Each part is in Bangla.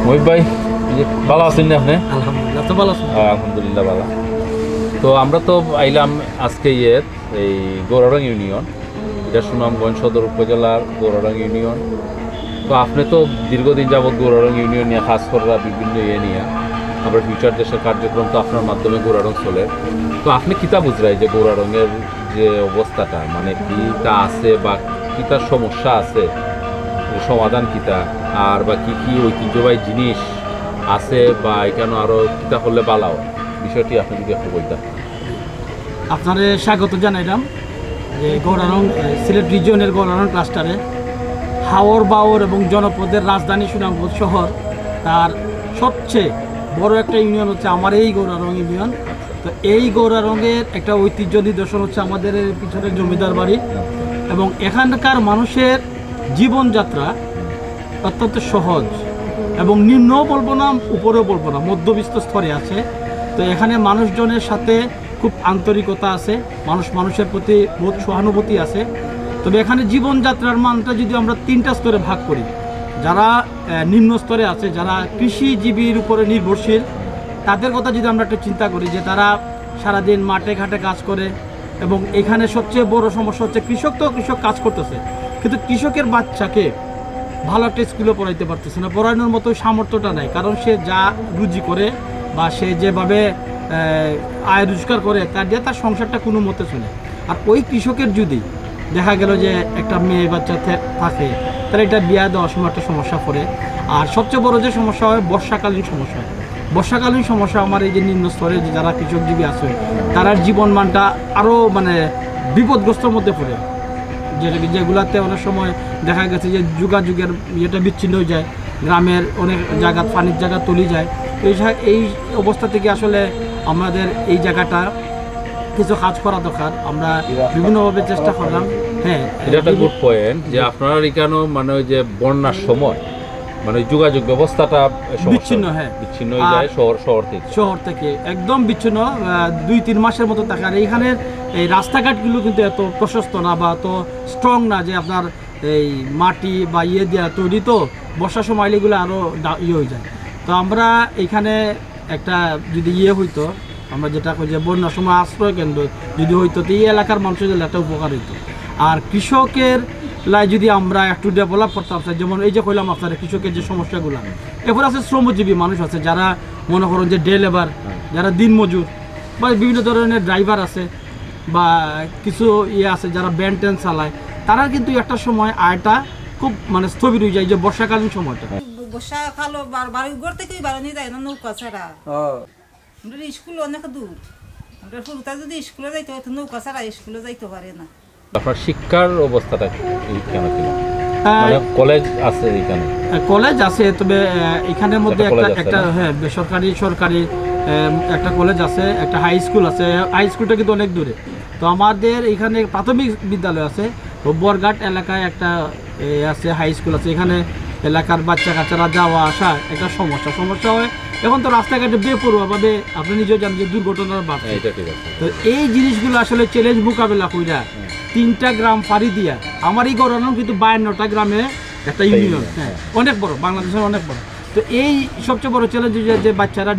মহিব ভাই ভালো আছেন না আপনি? আলহামদুলিল্লাহ, তো ভালো আছেন? আলহামদুলিল্লাহ ভালো। তো আমরা তো আইলাম আজকে এই গৌরাডাঙ্গা ইউনিয়ন, এটা সুনামগঞ্জ সদর উপজেলার গৌরাডাঙ্গা ইউনিয়ন। তো আপনি তো দীর্ঘদিন যাবৎ গৌরাডাঙ্গা ইউনিয়ন নিয়ে কাজ করা, বিভিন্ন নিয়ে আমরা ফিউচার দেশের কার্যক্রম তো আপনার মাধ্যমে গৌরাডাং চলে। তো আপনি কিতা বুঝরাই যে গৌরাডাঙ্গের যে অবস্থাটা, মানে কিটা আছে বা কিতার সমস্যা আছে, সমাধান কিতা, আর বা কি কি ঐতিহ্যবাহী জিনিস আছে, বা এখানে আরো কিতা করলে বালাও, বিষয়টি আপনি যদি একটু বলতেন। আপনারে স্বাগত জানাইলাম যে গৌরাডং সিলেট রিজিয়নের গৌরাডং ক্লাস্টারে হাওর বাওর এবং জনপদের রাজধানী সুনামগঞ্জ শহর, তার সবচেয়ে বড় একটা ইউনিয়ন হচ্ছে আমার এই গৌরাডং ইউনিয়ন। তো এই গৌরাডংয়ের একটা ঐতিহ্য নিদর্শন হচ্ছে আমাদের পিছনের জমিদার বাড়ি, এবং এখানকার মানুষের জীবনযাত্রা অত্যন্ত সহজ এবং নিম্নও বলবো না, উপরেও বলবো না, মধ্যবিত্ত স্তরে আছে। তো এখানে মানুষজনের সাথে খুব আন্তরিকতা আছে, মানুষের প্রতি বহুত সহানুভূতি আছে। তবে এখানে জীবনযাত্রার মানটা যদি আমরা তিনটা স্তরে ভাগ করি, যারা নিম্ন স্তরে আছে, যারা কৃষিজীবীর উপরে নির্ভরশীল, তাদের কথা যদি আমরা একটু চিন্তা করি যে তারা সারাদিন মাঠে ঘাটে কাজ করে, এবং এখানে সবচেয়ে বড় সমস্যা হচ্ছে কৃষক কাজ করতেছে, কিন্তু কৃষকের বাচ্চাকে ভালো একটা স্কুলে পড়াইতে পারতেছে না, পড়ানোর মতো সামর্থ্যটা নাই, কারণ সে যা রুজি করে বা সে যেভাবে আয় রোজগার করে তার দিয়ে তার সংসারটা কোনো মতে চলে। আর ওই কৃষকের যদি দেখা গেল যে একটা মেয়ে বাচ্চা থাকে, তাহলে এটা বিয়া দেওয়ার সময় একটা সমস্যা পড়ে। আর সবচেয়ে বড় যে সমস্যা হয় বর্ষাকালীন সমস্যা আমার এই যে নিম্ন স্তরে যে যারা কৃষকজীবী আছে, তার জীবন মানটা আরও মানে বিপদগ্রস্তর মধ্যে পড়ে, যেগুলাতে অনেক সময় দেখা গেছে যে যুগাযুগের ইয়েটা বিচ্ছিন্ন হয়ে যায়, গ্রামের অনেক জায়গা পানির জায়গা তলি যায়। এই অবস্থা থেকে আসলে আমাদের এই জায়গাটা কিছু কাজ করা দরকার। আমরা বিভিন্নভাবে চেষ্টা করলাম। হ্যাঁ, এটা একটা গুড পয়েন্ট যে আপনারা এখানেও মানে ওই যে বন্যার সময় মানে যোগাযোগ ব্যবস্থাটা বিচ্ছিন্ন, হ্যাঁ বিচ্ছিন্ন হয়ে যায় শহর থেকে একদম বিচ্ছিন্ন 2-3 মাসের মতো থাকে। আর এইখানের এই রাস্তাঘাটগুলো কিন্তু এত প্রশস্ত না বা এত স্ট্রং না যে আপনার এই মাটি বা দেওয়া তৈরি, তো বর্ষার সময় এগুলো আরও হয়ে যায়। তো আমরা এখানে একটা যদি হইতো, আমরা যেটা কই যে বন্যার সময় আশ্রয় কেন্দ্র যদি হইতো, তো এই এলাকার মানুষের জন্য একটা উপকার হইতো। আর কৃষকের যদি আমরা একটু ডেভেলপ করতাম, যেমন এই যে কইলাম আপনার কৃষকের যে সমস্যাগুলো, এরপর আছে শ্রমজীবী মানুষ আছে যারা মনে করেন যে ডে লেবার, যারা দিনমজুর বা বিভিন্ন ধরনের ড্রাইভার আছে বা কিছু আছে যারা ব্যান ট্যান চালায়, তারা কিন্তু একটা সময় আয়টা খুব মানে স্থবির হয়ে যায় যে বর্ষাকালীন সময়টা। বর্ষাকাল বাড়ি ঘর থেকেই বাড়ানো যায় না নৌকা ছাড়া। আমরা স্কুল অনেক দূর, আমরা ফুলতা যদি স্কুলে যাইতে হতো, নৌকা ছাড়া স্কুলে যাইতে পারে না। আপনার শিক্ষার অবস্থাটা কেন? কলেজ আছে এখানে? কলেজ আছে, তবে এখানের মধ্যে একটা হ্যাঁ বেসরকারি সরকারি একটা কলেজ আছে, একটা হাই স্কুল আছে। হাই স্কুলটা কিন্তু অনেক দূরে। তো আমাদের এখানে প্রাথমিক বিদ্যালয় আছে, তো বরঘাট এলাকায় একটা আছে হাই স্কুল আছে। এখানে এলাকার বাচ্চা কাচ্চারা যাওয়া আসা একটা সমস্যা হয়। এখন তো রাস্তাঘাটে বেপরোয়াভাবে আপনি নিজেও জানেন যে দুর্ঘটনার বাড়ছে। তো এই জিনিসগুলো আসলে চ্যালেঞ্জ মোকাবেলা কইরা 3টা গ্রাম পাড়ি দিয়া আমার এই গৌরাডং কিন্তু 52টা গ্রামে একটা ইউনিয়ন, হ্যাঁ অনেক বড়, বাংলাদেশের অনেক বড়। তো এই সবচেয়ে বড় চ্যালেঞ্জ যে বাচ্চারা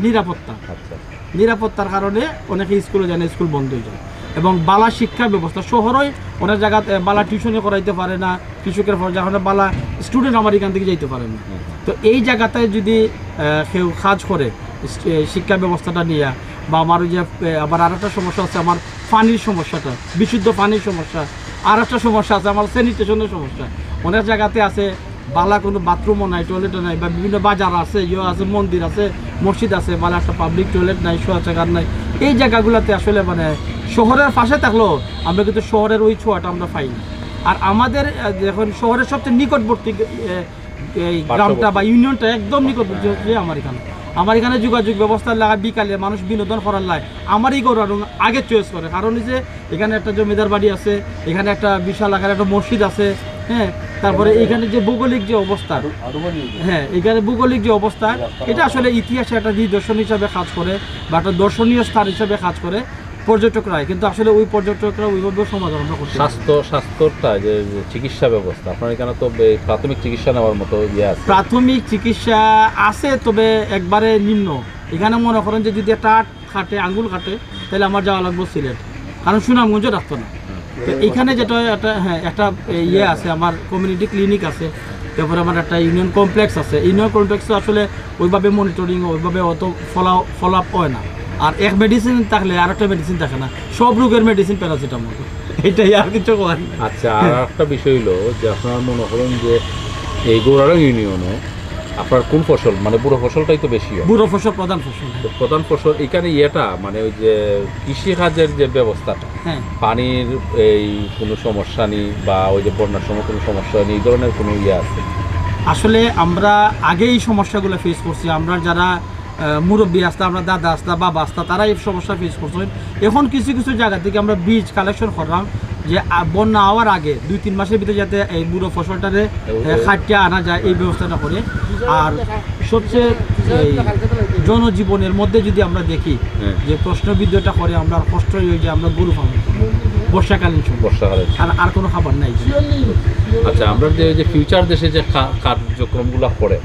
নিরাপত্তার কারণে অনেকে স্কুলে যায় না, স্কুল বন্ধ হয়ে যায়। এবং বালা শিক্ষা ব্যবস্থা শহরে অনেক জায়গাতে বালা টিউশনে করাইতে পারে না, কৃষকের পর যখন বালা স্টুডেন্ট আমার এখান থেকে যাইতে পারে না। তো এই জায়গাটায় যদি কেউ কাজ করে শিক্ষা ব্যবস্থাটা নিয়ে, বা আমার ওই যে আবার আর একটা সমস্যা আছে, আমার পানির সমস্যাটা, বিশুদ্ধ পানির সমস্যা, আর একটা সমস্যা আছে আমার স্যানিটেশনের সমস্যা। অনেক জায়গাতে আছে বালা কোনো বাথরুমও নাই, টয়লেটও নাই, বা বিভিন্ন বাজার আছে, আছে মন্দির আছে, মসজিদ আছে, বালা একটা পাবলিক টয়লেট নাই, শৌচাগার নাই। এই জায়গাগুলোতে আসলে মানে শহরের পাশে থাকলেও আমরা কিন্তু শহরের ওই ছোঁয়াটা আমরা পাই না। আর আমাদের এখন শহরের সবচেয়ে নিকটবর্তী এই গ্রামটা বা ইউনিয়নটা একদম নিকটবর্তী হচ্ছে আমার এখানে যোগাযোগ ব্যবস্থা লাগা, বিকালে মানুষ বিনোদন করার লাগে আমার এই গৌরাডং আগে চয়েস করে। কারণ যে এখানে একটা জমিদার বাড়ি আছে, এখানে একটা বিশাল আকার একটা মসজিদ আছে, হ্যাঁ। তারপরে এখানে যে ভৌগোলিক যে অবস্থা, হ্যাঁ এখানে ভৌগোলিক যে অবস্থা, এটা আসলে ইতিহাসে একটা নিদর্শন হিসাবে কাজ করে বা একটা দর্শনীয় স্থান হিসাবে কাজ করে। পর্যটকরা, কিন্তু আসলে ওই পর্যটকরা ওইভাবে সমাধান আমরা করতে পারি না। স্বাস্থ্যটা যে চিকিৎসা ব্যবস্থা আপনার এখানে তো প্রাথমিক চিকিৎসা নেওয়ার মতো ইয়ে আছে? প্রাথমিক চিকিৎসা আছে, তবে একবারে নিম্ন। এখানে মনে করেন যে যদি একটা কাটে, আঙ্গুল কাটে, তাহলে আমার যাওয়া লাগবে সিলেট, কারণ সুনামগঞ্জে রাখতো না। তো এখানে যেটা একটা ইয়ে আছে, আমার কমিউনিটি ক্লিনিক আছে, তারপরে আমার একটা ইউনিয়ন কমপ্লেক্স আছে। ইউনিয়ন কমপ্লেক্সে আসলে ওইভাবে মনিটরিং, ওইভাবে অত ফলো আপ হয় না। আর এক মেডিসিন থাকলে আর একটা মেডিসিন থাকে না, সব রোগের মেডিসিন প্যারাসিটামল, এটাই আর কিছু হয় না। আচ্ছা, আর একটা বিষয় হলো যে আপনার মনে করেন যে এই গৌরারং ইউনিয়নে আপনার কোন ফসল, মানে বুড়ো ফসলটাই তো বেশি হয়? বুড়ো ফসল প্রধান ফসল। তো প্রধান ফসল এখানে ইয়েটা মানে ওই যে কৃষিকাজের যে ব্যবস্থাটা, হ্যাঁ, পানির এই কোনো সমস্যা নেই বা ওই যে বন্যার সময় কোনো সমস্যা নেই, এই ধরনের কোনো ইয়ে আছে? আসলে আমরা আগে এই সমস্যাগুলো ফেস করছি। আমরা যারা মুরব্বী আসতা, আমরা দাদা আসতা, বাবা আসতা, তারা এই সমস্যা ফেস করছেন। এখন কিছু কিছু জায়গা থেকে আমরা বীজ কালেকশন করলাম যে বন্যা হওয়ার আগে 2-3 মাসের ভিতরে যাতে এই বুড়ো ফসলটারে খাটিয়ে আনা যায়, এই ব্যবস্থাটা করে। আর সবচেয়ে এই জনজীবনের মধ্যে যদি আমরা দেখি যে প্রশ্নবিদ্ধটা করে আমরা কষ্ট হয়ে যে আমরা গরু পাবো বর্ষাকালীন সময়, বর্ষাকালে আর কোনো খাবার নাই। আচ্ছা, আমরা যে ফিউচার দেশে যে কার্যক্রমগুলো করে,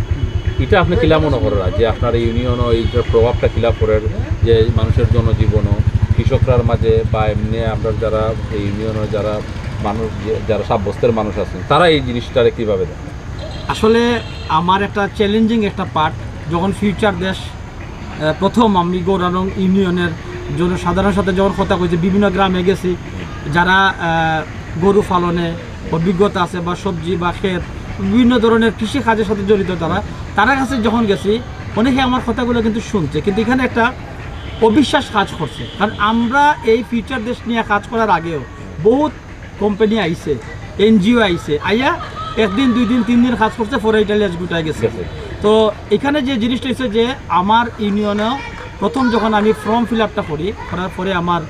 এটা আপনি কিলা মনে করেন যে আপনার ইউনিয়নও এইটার প্রভাবটা কিলা করেন যে মানুষের জনজীবনও, কৃষকরার মাঝে বা এমনি আমরা যারা এই ইউনিয়নের যারা মানুষ, যারা সাব্যস্তের মানুষ আছেন, তারা এই জিনিসটারে কীভাবে দেন? আসলে আমার একটা চ্যালেঞ্জিং একটা পার্ট, যখন ফিউচার দেশ প্রথম আমি গৌরারং ইউনিয়নের জনসাধারণের সাথে যখন কথা কইছি, বিভিন্ন গ্রামে গেছি, যারা গরু পালনে অভিজ্ঞতা আছে বা সবজি বা ক্ষেত বিভিন্ন ধরনের কৃষি কাজের সাথে জড়িত, তারা কাছে যখন গেছি, অনেকে আমার কথাগুলো কিন্তু শুনছে, কিন্তু এখানে একটা অবিশ্বাস কাজ করছে। কারণ আমরা এই ফিউচার দেশ নিয়ে কাজ করার আগেও বহুত কোম্পানি আইছে, এনজিও আইছে, আইয়া 1 দিন 2 দিন 3 দিন কাজ করছে, পরে ইটালিয়াস গুটায় গেছে। তো এখানে যে জিনিসটা হচ্ছে যে আমার ইউনিয়নেও প্রথম যখন আমি ফর্ম ফিল আপটা করার পরে আমার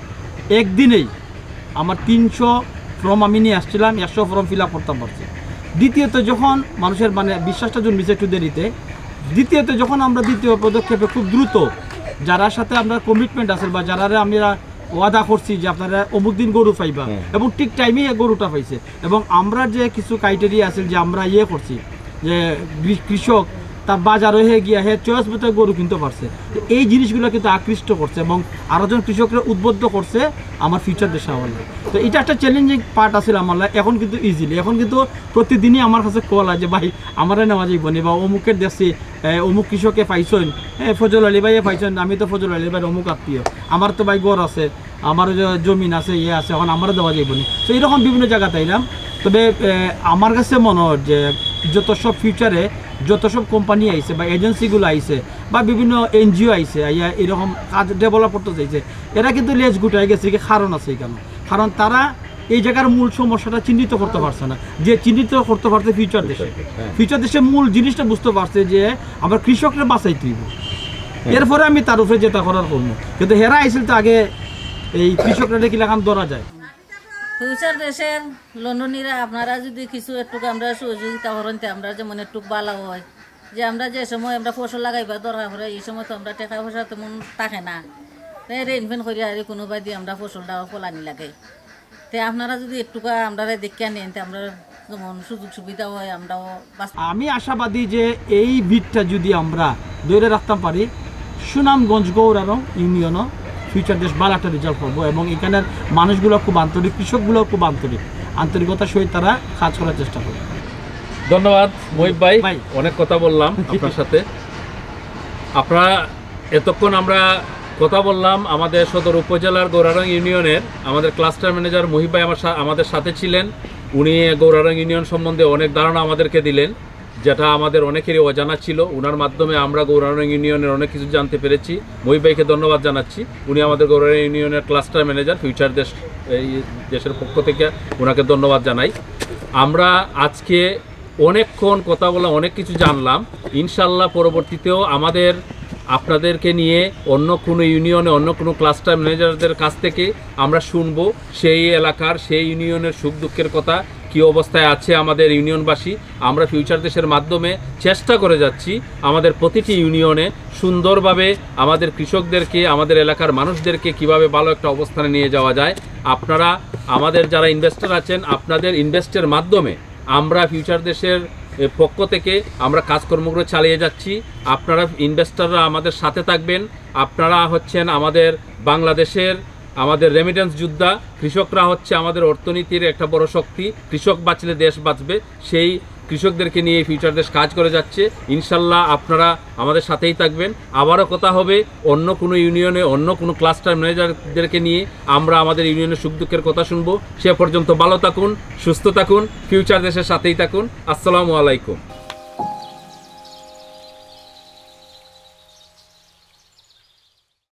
একদিনেই আমার 300 ফর্ম আমি নিয়ে আসছিলাম, 100 ফর্ম ফিল আপ করতাম পারছি। দ্বিতীয়ত যখন মানুষের মানে বিশ্বাসটা জন্মিছে একটু দেরিতে, দ্বিতীয়ত যখন আমরা দ্বিতীয় পদক্ষেপে খুব দ্রুত যারা সাথে আমরা কমিটমেন্ট আছে বা যারা আমরা ওয়াদা করছি যে আপনারা অমুক দিন গরু পাইবা, এবং ঠিক টাইমে গরুটা পাইছে। এবং আমরা যে কিছু ক্রাইটেরিয়া আছে যে আমরা ইয়ে করছি যে কৃষক তার বাজার হয়ে গিয়া চয়েস মতো গরু কিনতে পারছে, এই জিনিসগুলো কিন্তু আকৃষ্ট করছে এবং আরও জন কৃষকরা উদ্বুদ্ধ করছে আমার ফিউচার দেশে আমার। তো এটা একটা চ্যালেঞ্জিং পার্ট আছে আমার। এখন কিন্তু ইজিলি, এখন কিন্তু প্রতিদিনই আমার কাছে কল আছে, ভাই আমারা নেওয়া যাইব নি, বা অমুকের দেশে অমুক কৃষকে পাইছেন, ফজল আলী ভাইয়ে পাইছেন, আমি তো ফজল আলী ভাই অমুক আত্মীয়, আমার তো ভাই গড় আছে, আমার জমিন আছে, ইয়ে আছে, এখন আমারও দেওয়া যাইব নি। তো এরকম বিভিন্ন জায়গা তাইলাম। তবে আমার কাছে মনে হয় যে যত সব ফিউচারে যত সব কোম্পানি আইছে বা এজেন্সিগুলো আইছে বা বিভিন্ন এনজিও আইছে, এরকম কাজ ডেভেলপ করতে চাইছে, এরা কিন্তু লেজ গুটাই গেছে। কারণ আছে এখানে, কারণ তারা এই জায়গার মূল সমস্যাটা চিহ্নিত করতে পারছে না, যে চিহ্নিত করতে পারছে ফিউচার দেশে। ফিউচার দেশে মূল জিনিসটা বুঝতে পারছে যে আমরা কৃষকরা বাঁচাইতে হইব, এরপরে আমি তার উপরে যেটা করার করবো। কিন্তু হেরা আইছিল তো আগে এই কৃষকরা কি লাগাম ধরা যায়। ফিউচার দেশের লন্ডনীরা আপনারা যদি কিছু একটু আমরা সহযোগিতা করেন, আমরা যেমন একটু ভালো হয়, যে আমরা যে সময় আমরা ফসল লাগাইবা দরকার পড়ে, এই সময় তো আমরা টাকা পয়সা তেমন থাকে না, রেনফেন করি আর কোনোবাই দিয়ে আমরা ফসলটা ফলানি লাগে। তো আপনারা যদি একটু আমরা দেখিয়া নেন, আমরা যেমন সুযোগ সুবিধা হয়, আমরাও। আমি আশাবাদী যে এই ভিতটা যদি আমরা ধরে রাখতে পারি, সুনামগঞ্জ গৌরারং ইউনিয়নও ফিউচার দেশ ভালো একটা রেজাল্ট করবো। এবং এখানের মানুষগুলো খুব আন্তরিক, কৃষকগুলো খুব আন্তরিকতার সহিত তারা কাজ করার চেষ্টা করবে। ধন্যবাদ মহিব ভাই, অনেক কথা বললাম আপনার সাথে। আপনারা এতক্ষণ আমরা কথা বললাম আমাদের সদর উপজেলার গৌরারং ইউনিয়নের আমাদের ক্লাস্টার ম্যানেজার মহিব ভাই আমাদের সাথে ছিলেন। উনি গৌরারং ইউনিয়ন সম্বন্ধে অনেক ধারণা আমাদেরকে দিলেন, যেটা আমাদের অনেকেরই অজানা ছিল। ওনার মাধ্যমে আমরা গৌরারং ইউনিয়নের অনেক কিছু জানতে পেরেছি। মহিব ভাইকে ধন্যবাদ জানাচ্ছি। উনি আমাদের গৌরারং ইউনিয়নের ক্লাস্টার ম্যানেজার, ফিউচার দেশের পক্ষ থেকে ওনাকে ধন্যবাদ জানাই। আমরা আজকে অনেকক্ষণ কথা বলা, অনেক কিছু জানলাম। ইনশাল্লাহ পরবর্তীতেও আপনাদেরকে নিয়ে অন্য কোনো ইউনিয়নে অন্য কোনো ক্লাস্টার ম্যানেজারদের কাছ থেকে আমরা শুনবো সেই এলাকার সেই ইউনিয়নের সুখ দুঃখের কথা, কী অবস্থায় আছে আমাদের ইউনিয়নবাসী, আমরা ফিউচার দেশের মাধ্যমে চেষ্টা করে যাচ্ছি আমাদের প্রতিটি ইউনিয়নে সুন্দরভাবে আমাদের কৃষকদেরকে, আমাদের এলাকার মানুষদেরকে কিভাবে ভালো একটা অবস্থানে নিয়ে যাওয়া যায়। আপনারা আমাদের যারা ইনভেস্টর আছেন, আপনাদের ইনভেস্টের মাধ্যমে আমরা ফিউচার দেশের পক্ষ থেকে আমরা কাজকর্মগুলো চালিয়ে যাচ্ছি। আপনারা ইনভেস্টররা আমাদের সাথে থাকবেন। আপনারা হচ্ছেন আমাদের বাংলাদেশের আমাদের রেমিটেন্স যোদ্ধা, কৃষকরা হচ্ছে আমাদের অর্থনীতির একটা বড় শক্তি। কৃষক বাঁচলে দেশ বাঁচবে, সেই কৃষকদেরকে নিয়ে ফিউচার দেশ কাজ করে যাচ্ছে। ইনশাল্লাহ আপনারা আমাদের সাথেই থাকবেন। আবারও কথা হবে অন্য কোনো ইউনিয়নে, অন্য কোনো ক্লাস্টার ম্যানেজারদেরকে নিয়ে আমরা আমাদের ইউনিয়নের সুখ দুঃখের কথা শুনবো। সে পর্যন্ত ভালো থাকুন, সুস্থ থাকুন, ফিউচার দেশের সাথেই থাকুন। আসসালামু আলাইকুম।